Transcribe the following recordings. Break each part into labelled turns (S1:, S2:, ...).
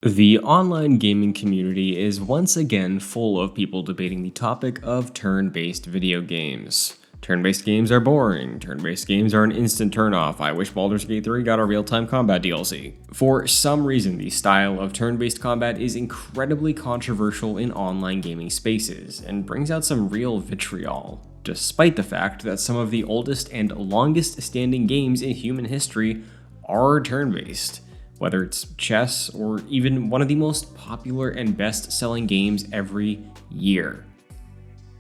S1: The online gaming community is once again full of people debating the topic of turn-based video games. Turn-based games are boring. Turn-based games are an instant turn-off. I wish Baldur's Gate 3 got a real-time combat DLC. For some reason, the style of turn-based combat is incredibly controversial in online gaming spaces and brings out some real vitriol, despite the fact that some of the oldest and longest-standing games in human history are turn-based. Whether it's chess or even one of the most popular and best-selling games every year,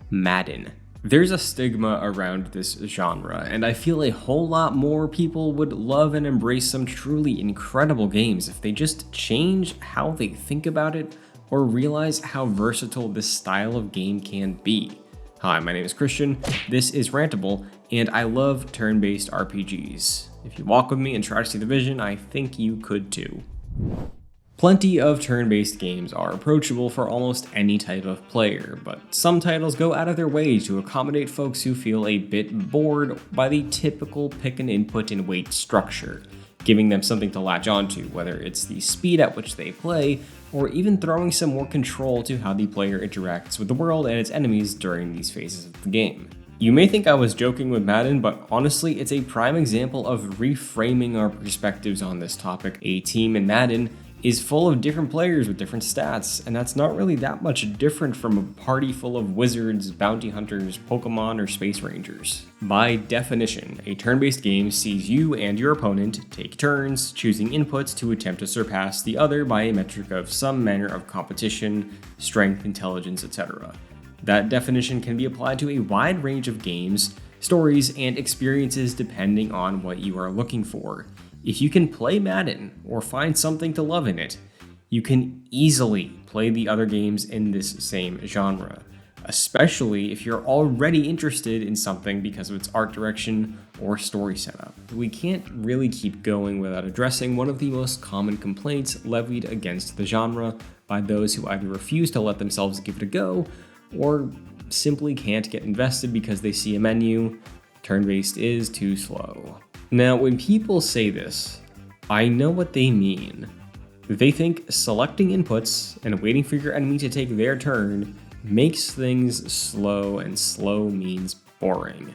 S1: Madden. There's a stigma around this genre, and I feel a whole lot more people would love and embrace some truly incredible games if they just change how they think about it or realize how versatile this style of game can be. Hi, my name is Christian, this is Rantable, and I love turn-based RPGs. If you walk with me and try to see the vision, I think you could too. Plenty of turn-based games are approachable for almost any type of player, but some titles go out of their way to accommodate folks who feel a bit bored by the typical pick and input and wait structure, giving them something to latch onto, whether it's the speed at which they play, or even throwing some more control to how the player interacts with the world and its enemies during these phases of the game. You may think I was joking with Madden, but honestly, it's a prime example of reframing our perspectives on this topic. A team in Madden is full of different players with different stats, and that's not really that much different from a party full of wizards, bounty hunters, Pokemon, or space rangers. By definition, a turn-based game sees you and your opponent take turns, choosing inputs to attempt to surpass the other by a metric of some manner of competition, strength, intelligence, etc. That definition can be applied to a wide range of games, stories, and experiences depending on what you are looking for. If you can play Madden or find something to love in it, you can easily play the other games in this same genre, especially if you're already interested in something because of its art direction or story setup. We can't really keep going without addressing one of the most common complaints levied against the genre by those who either refuse to let themselves give it a go or simply can't get invested because they see a menu, turn-based is too slow. Now, when people say this, I know what they mean. They think selecting inputs and waiting for your enemy to take their turn makes things slow, and slow means boring.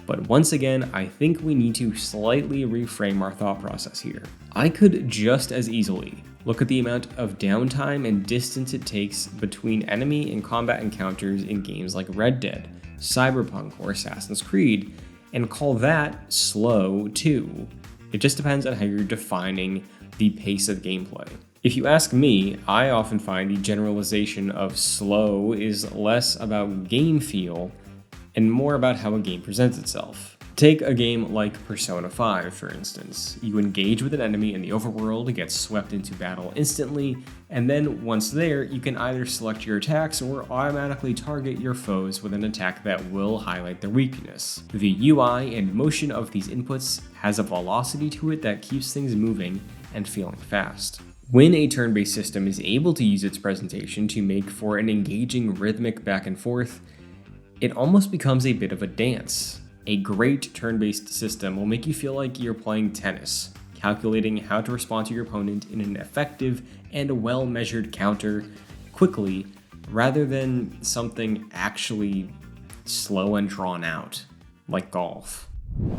S1: But once again, I think we need to slightly reframe our thought process here. I could just as easily look at the amount of downtime and distance it takes between enemy and combat encounters in games like Red Dead, Cyberpunk, or Assassin's Creed, and call that slow too. It just depends on how you're defining the pace of gameplay. If you ask me, I often find the generalization of slow is less about game feel and more about how a game presents itself. Take a game like Persona 5, for instance. You engage with an enemy in the overworld, get swept into battle instantly, and then once there, you can either select your attacks or automatically target your foes with an attack that will highlight their weakness. The UI and motion of these inputs has a velocity to it that keeps things moving and feeling fast. When a turn-based system is able to use its presentation to make for an engaging rhythmic back and forth, it almost becomes a bit of a dance. A great turn-based system will make you feel like you're playing tennis, calculating how to respond to your opponent in an effective and well-measured counter quickly, rather than something actually slow and drawn out, like golf.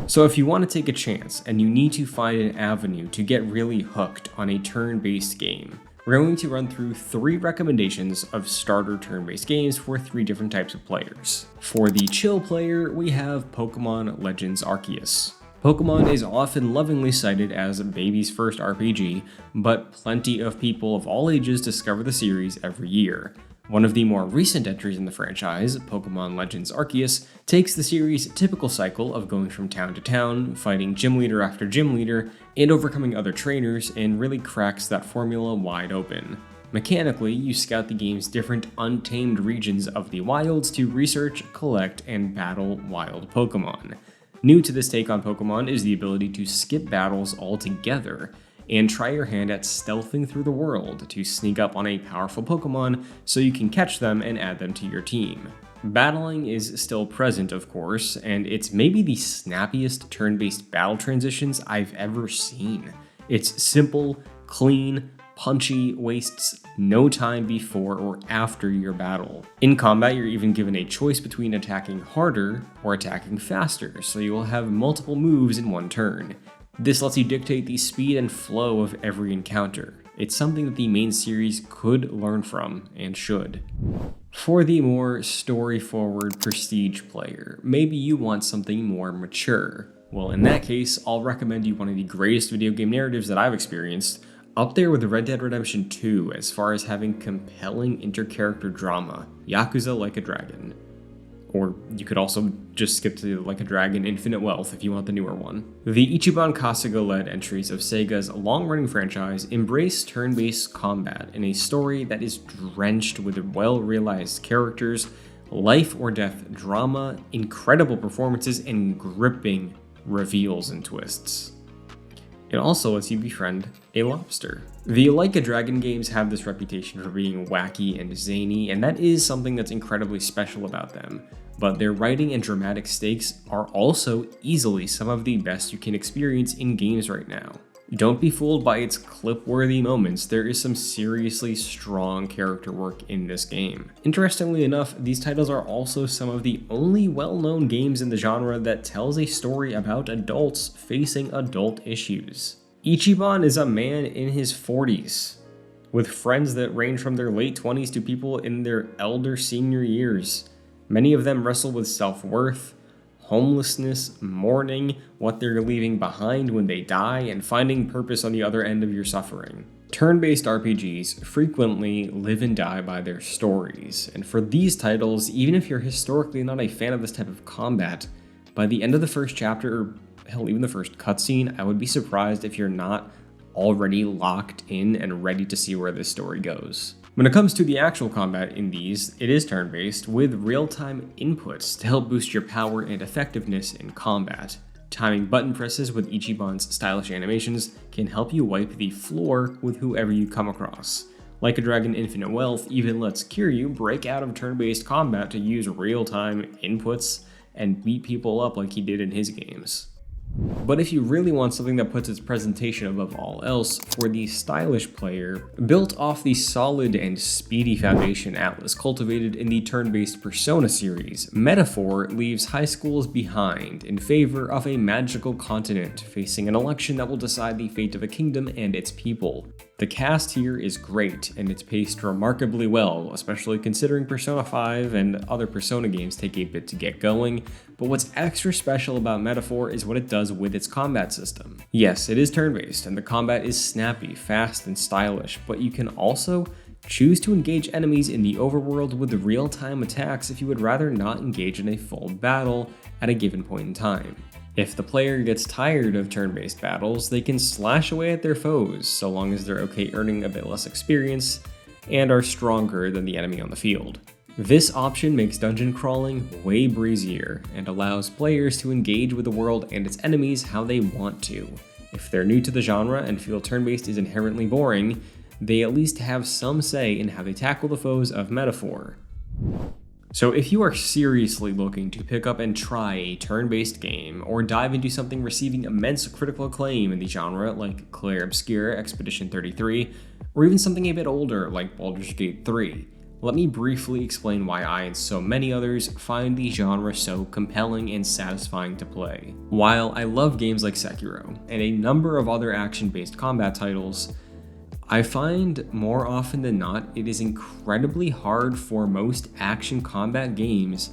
S1: So if you want to take a chance and you need to find an avenue to get really hooked on a turn-based game, we're going to run through 3 recommendations of starter turn-based games for 3 different types of players. For the chill player, we have Pokemon Legends Arceus. Pokemon is often lovingly cited as baby's first RPG, but plenty of people of all ages discover the series every year. One of the more recent entries in the franchise, Pokemon Legends Arceus, takes the series' typical cycle of going from town to town, fighting gym leader after gym leader, and overcoming other trainers, and really cracks that formula wide open. Mechanically, you scout the game's different untamed regions of the wilds to research, collect, and battle wild Pokemon. New to this take on Pokemon is the ability to skip battles altogether, and try your hand at stealthing through the world to sneak up on a powerful Pokemon so you can catch them and add them to your team. Battling is still present, of course, and it's maybe the snappiest turn-based battle transitions I've ever seen. It's simple, clean, punchy, wastes no time before or after your battle. In combat, you're even given a choice between attacking harder or attacking faster, so you will have multiple moves in one turn. This lets you dictate the speed and flow of every encounter. It's something that the main series could learn from, and should. For the more story-forward prestige player, maybe you want something more mature. Well, in that case, I'll recommend you one of the greatest video game narratives that I've experienced, up there with Red Dead Redemption 2 as far as having compelling inter-character drama, Yakuza Like a Dragon. Or you could also just skip to Like a Dragon Infinite Wealth if you want the newer one. The Ichiban Kasuga-led entries of Sega's long-running franchise embrace turn-based combat in a story that is drenched with well-realized characters, life-or-death drama, incredible performances, and gripping reveals and twists. It also lets you befriend a lobster. The Like a Dragon games have this reputation for being wacky and zany, and that is something that's incredibly special about them. But their writing and dramatic stakes are also easily some of the best you can experience in games right now. Don't be fooled by its clip-worthy moments, there is some seriously strong character work in this game. Interestingly enough, these titles are also some of the only well-known games in the genre that tells a story about adults facing adult issues. Ichiban is a man in his 40s, with friends that range from their late 20s to people in their elder senior years. Many of them wrestle with self-worth, homelessness, mourning, what they're leaving behind when they die, and finding purpose on the other end of your suffering. Turn-based RPGs frequently live and die by their stories, and for these titles, even if you're historically not a fan of this type of combat, by the end of the first chapter, or hell, even the first cutscene, I would be surprised if you're not already locked in and ready to see where this story goes. When it comes to the actual combat in these, it is turn-based, with real-time inputs to help boost your power and effectiveness in combat. Timing button presses with Ichiban's stylish animations can help you wipe the floor with whoever you come across. Like a Dragon Infinite Wealth even lets Kiryu break out of turn-based combat to use real-time inputs and beat people up like he did in his games. But if you really want something that puts its presentation above all else, for the stylish player, built off the solid and speedy foundation Atlas cultivated in the turn-based Persona series, Metaphor leaves high schools behind in favor of a magical continent facing an election that will decide the fate of a kingdom and its people. The cast here is great, and it's paced remarkably well, especially considering Persona 5 and other Persona games take a bit to get going, but what's extra special about Metaphor is what it does with its combat system. Yes, it is turn-based, and the combat is snappy, fast, and stylish, but you can also choose to engage enemies in the overworld with real-time attacks if you would rather not engage in a full battle at a given point in time. If the player gets tired of turn-based battles, they can slash away at their foes, so long as they're okay earning a bit less experience and are stronger than the enemy on the field. This option makes dungeon crawling way breezier and allows players to engage with the world and its enemies how they want to. If they're new to the genre and feel turn-based is inherently boring, they at least have some say in how they tackle the foes of Metaphor. So if you are seriously looking to pick up and try a turn-based game, or dive into something receiving immense critical acclaim in the genre like Clair Obscur Expedition 33, or even something a bit older like Baldur's Gate 3, let me briefly explain why I and so many others find the genre so compelling and satisfying to play. While I love games like Sekiro, and a number of other action-based combat titles, I find more often than not it is incredibly hard for most action combat games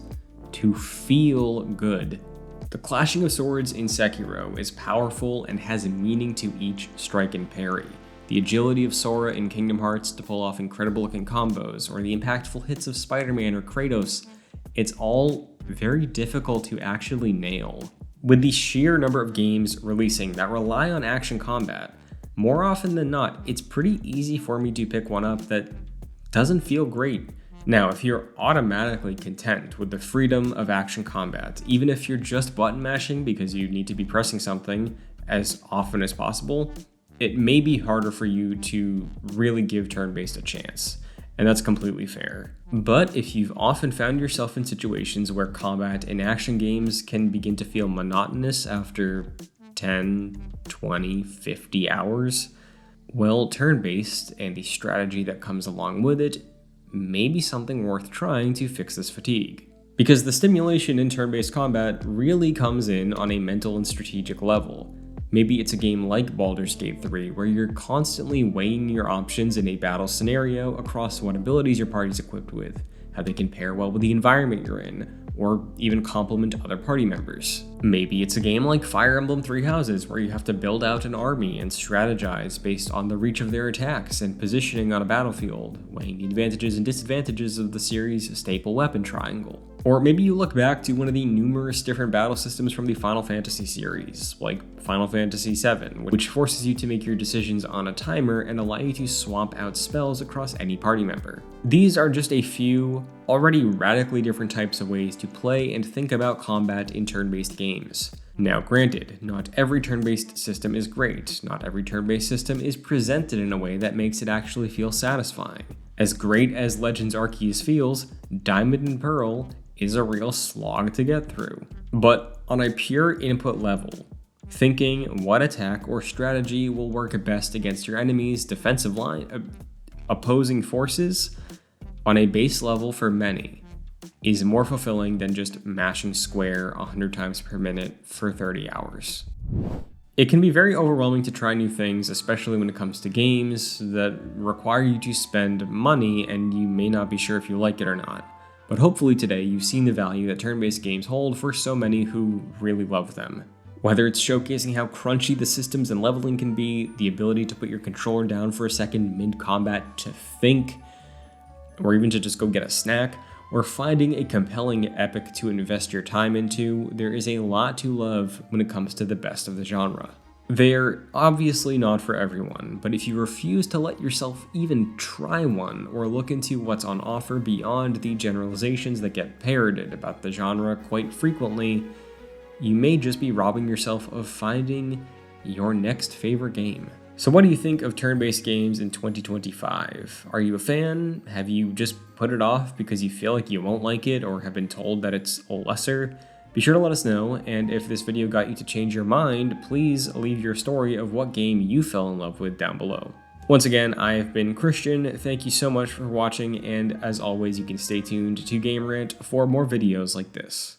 S1: to feel good. The clashing of swords in Sekiro is powerful and has a meaning to each strike and parry. The agility of Sora in Kingdom Hearts to pull off incredible looking combos, or the impactful hits of Spider-Man or Kratos, it's all very difficult to actually nail. With the sheer number of games releasing that rely on action combat, more often than not, it's pretty easy for me to pick one up that doesn't feel great. Now, if you're automatically content with the freedom of action combat, even if you're just button mashing because you need to be pressing something as often as possible, it may be harder for you to really give turn-based a chance, and that's completely fair. But if you've often found yourself in situations where combat in action games can begin to feel monotonous after 10, 20, 50 hours, Well, turn-based and the strategy that comes along with it may be something worth trying to fix this fatigue. Because the stimulation in turn-based combat really comes in on a mental and strategic level. Maybe it's a game like Baldur's Gate 3 where you're constantly weighing your options in a battle scenario across what abilities your party's equipped with, how they can pair well with the environment you're in, or even complement other party members. Maybe it's a game like Fire Emblem Three Houses where you have to build out an army and strategize based on the reach of their attacks and positioning on a battlefield, weighing the advantages and disadvantages of the series' staple weapon triangle. Or maybe you look back to one of the numerous different battle systems from the Final Fantasy series, like Final Fantasy VII, which forces you to make your decisions on a timer and allow you to swap out spells across any party member. These are just a few already radically different types of ways to play and think about combat in turn-based games. Now granted, not every turn-based system is great, not every turn-based system is presented in a way that makes it actually feel satisfying. As great as Legends Arceus feels, Diamond and Pearl is a real slog to get through. But on a pure input level, thinking what attack or strategy will work best against your enemy's defensive line, opposing forces, on a base level for many, is more fulfilling than just mashing square 100 times per minute for 30 hours. It can be very overwhelming to try new things, especially when it comes to games that require you to spend money and you may not be sure if you like it or not. But hopefully today you've seen the value that turn-based games hold for so many who really love them. Whether it's showcasing how crunchy the systems and leveling can be, the ability to put your controller down for a second mid-combat to think, or even to just go get a snack, or finding a compelling epic to invest your time into, there is a lot to love when it comes to the best of the genre. They're obviously not for everyone, but if you refuse to let yourself even try one or look into what's on offer beyond the generalizations that get parroted about the genre quite frequently, you may just be robbing yourself of finding your next favorite game. So what do you think of turn-based games in 2025? Are you a fan? Have you just put it off because you feel like you won't like it or have been told that it's a lesser? Be sure to let us know, and if this video got you to change your mind, please leave your story of what game you fell in love with down below. Once again, I have been Christian, thank you so much for watching, and as always, you can stay tuned to Game Rant for more videos like this.